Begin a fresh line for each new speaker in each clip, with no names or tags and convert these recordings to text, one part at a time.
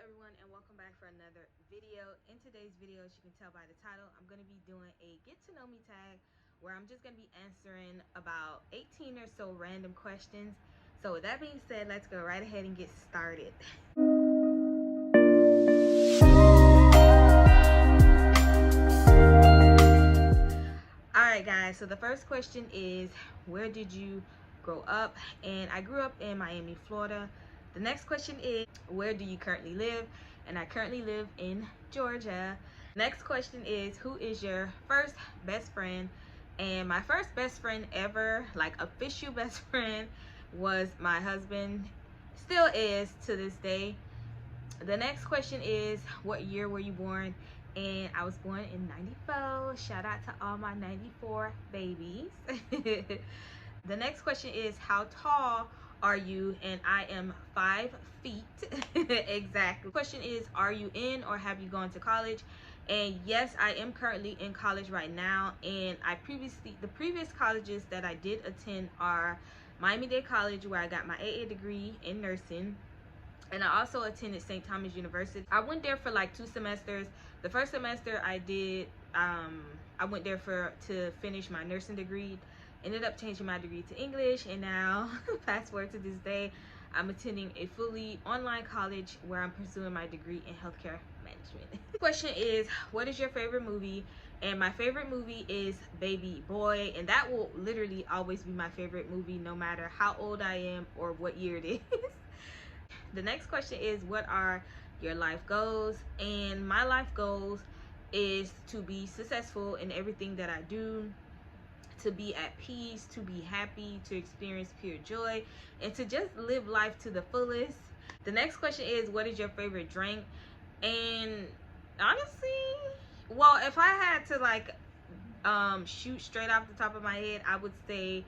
everyone, and welcome back for another video. In today's video, as you can tell by the title, I'm going to be doing a get to know me tag where I'm just going to be answering about 18 or so random questions. So with that being said, let's go right ahead and get started. Alright guys, so the first question is, where did you grow up? And I grew up in Miami, Florida. The next question is, where do you currently live? And I currently live in Georgia. Next question is, who is your first best friend? And my first best friend ever, like official best friend, was my husband. Still is to this day. The next question is, what year were you born? And I was born in 94. Shout out to all my 94 babies. The next question is, how tall are you? And I am 5 feet. Exactly. Question is, are you in or have you gone to college? And yes, I am currently in college right now. And the previous colleges that I did attend are Miami-Dade College, where I got my AA degree in nursing. And I also attended St. Thomas University. I went there for like 2 semesters. The first semester I did, I went there to finish my nursing degree. Ended up changing my degree to English, and now fast forward to this day, I'm attending a fully online college where I'm pursuing my degree in healthcare management. Question is, what is your favorite movie? And my favorite movie is Baby Boy, and that will literally always be my favorite movie no matter how old I am or what year it is. The next question is, what are your life goals? And my life goals is to be successful in everything that I do, to be at peace, to be happy, to experience pure joy, and to just live life to the fullest. The next question is, what is your favorite drink? And honestly, well, if I had to like shoot straight off the top of my head, I would say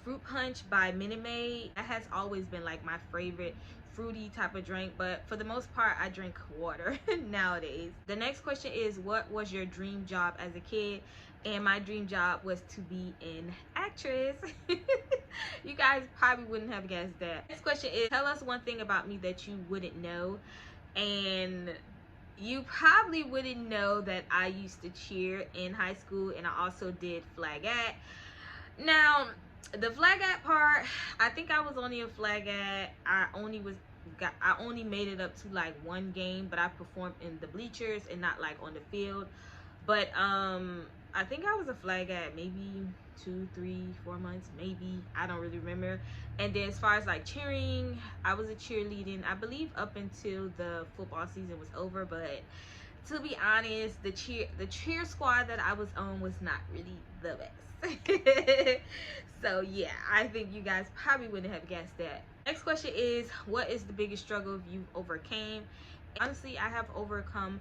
Fruit Punch by Minute Maid. That has always been like my favorite fruity type of drink, but for the most part I drink water nowadays. The next question is, what was your dream job as a kid? And my dream job was to be an actress. You guys probably wouldn't have guessed that. Next question is, tell us one thing about me that you wouldn't know. And you probably wouldn't know that I used to cheer in high school, and I also did flagette. Now, the flagette part, I think I was only a flagette. I only made it up to like 1 game, but I performed in the bleachers and not like on the field. But I think I was a flagette maybe 2, 3, 4 months, maybe. I don't really remember. And then as far as like cheering, I was a cheerleading, I believe, up until the football season was over. But to be honest, the cheer squad that I was on was not really the best. So yeah, I think you guys probably wouldn't have guessed that. Next question is, what is the biggest struggle you've overcame? Honestly, I have overcome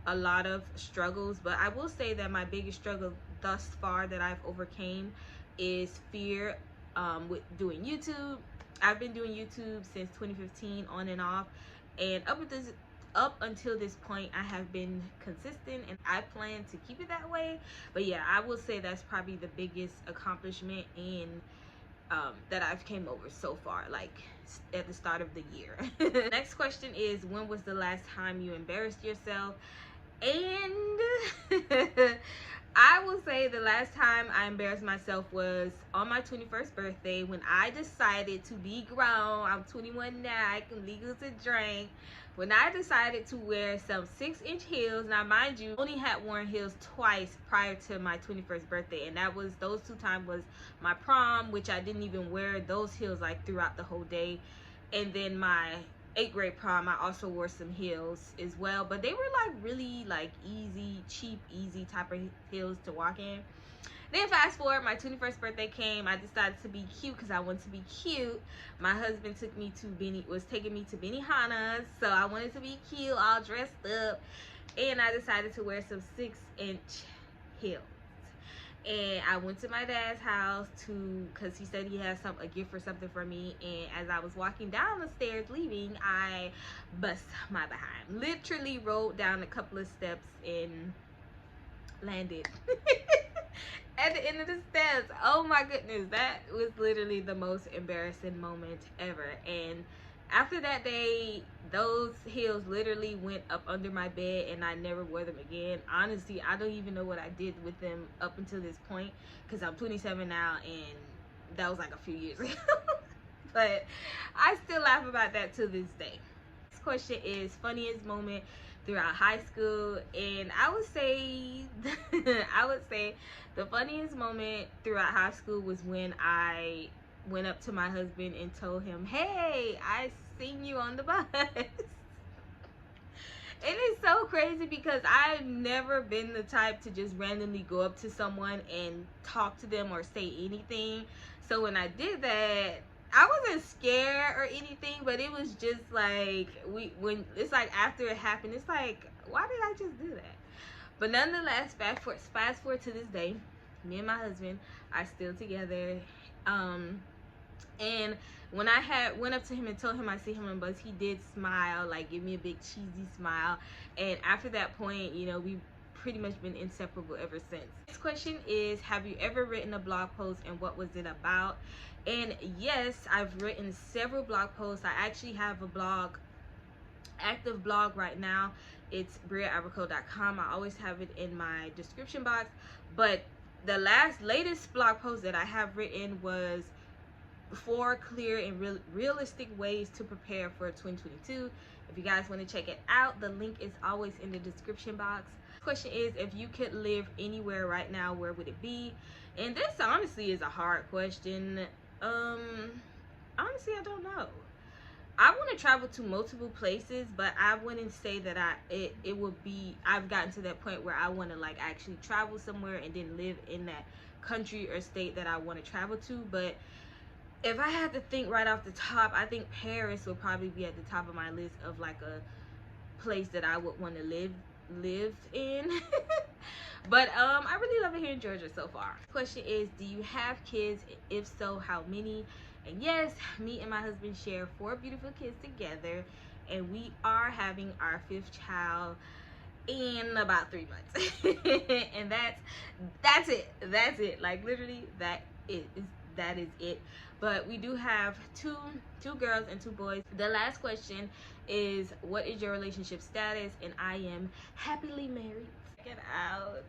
a lot of struggles, but I will say that my biggest struggle thus far that I've overcame is fear with doing YouTube. I've been doing YouTube since 2015 on and off, and up until this point I have been consistent, and I plan to keep it that way. But yeah, I will say that's probably the biggest accomplishment in that I've came over so far, like at the start of the year. Next question is, when was the last time you embarrassed yourself? And I will say the last time I embarrassed myself was on my 21st birthday, when I decided to be grown. I'm 21 now, I can legal to drink. When I decided to wear some 6-inch heels. Now mind you, I only had worn heels twice prior to my 21st birthday, and those 2 times was my prom, which I didn't even wear those heels like throughout the whole day, and then my 8th grade prom I also wore some heels as well, but they were like really like cheap easy type of heels to walk in. Then fast forward, my 21st birthday came. I decided to be cute because I wanted to be cute. My husband was taking me to Benihana's, so I wanted to be cute, all dressed up, and I decided to wear some 6-inch heels. And I went to my dad's house because he said he had a gift or something for me. And as I was walking down the stairs leaving, I bust my behind. Literally rolled down a couple of steps and landed at the end of the steps. Oh my goodness, that was literally the most embarrassing moment ever. And After that day, those heels literally went up under my bed and I never wore them again. Honestly, I don't even know what I did with them up until this point, because I'm 27 now and that was like a few years ago. But I still laugh about that to this day. This question is funniest moment throughout high school, and I would say the funniest moment throughout high school was when I went up to my husband and told him, "Hey, I seen you on the bus." It is so crazy because I've never been the type to just randomly go up to someone and talk to them or say anything. So when I did that, I wasn't scared or anything, but it was just like, when it's like after it happened, it's like, why did I just do that? But nonetheless, fast forward to this day, me and my husband are still together. And when I went up to him and told him I see him on bus, he did smile, like give me a big cheesy smile. And after that point, you know, we've pretty much been inseparable ever since. Next question is, have you ever written a blog post and what was it about? And yes, I've written several blog posts. I actually have a blog, active blog right now. It's briaavercoe.com. I always have it in my description box. But the latest blog post that I have written was 4 clear and realistic ways to prepare for 2022. If you guys want to check it out, the link is always in the description box. Question is, if you could live anywhere right now, where would it be? And this honestly is a hard question. Honestly, I don't know. I want to travel to multiple places, but I wouldn't say that it would be, I've gotten to that point where I want to like actually travel somewhere and then live in that country or state that I want to travel to. But if I had to think right off the top, I think Paris would probably be at the top of my list of like a place that I would want to live in. But I really love it here in Georgia so far. Question is, do you have kids? If so, how many? And yes, me and my husband share 4 beautiful kids together, and we are having our 5th child in about 3 months. And that's it. Like literally that is it. But we do have two girls and 2 boys. The last question is, what is your relationship status? And I am happily married. Check it out.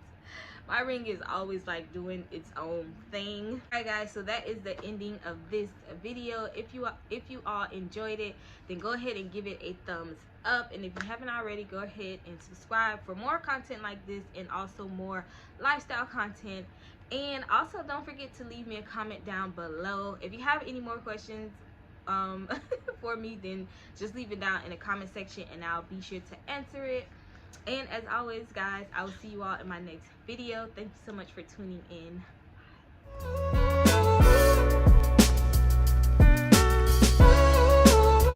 My ring is always like doing its own thing. Alright guys, so that is the ending of this video. If you all enjoyed it, then go ahead and give it a thumbs up. And if you haven't already, go ahead and subscribe for more content like this and also more lifestyle content. And also don't forget to leave me a comment down below. If you have any more questions for me, then just leave it down in the comment section and I'll be sure to answer it. And as always guys, I will see you all in my next video. Thank you so much for tuning in.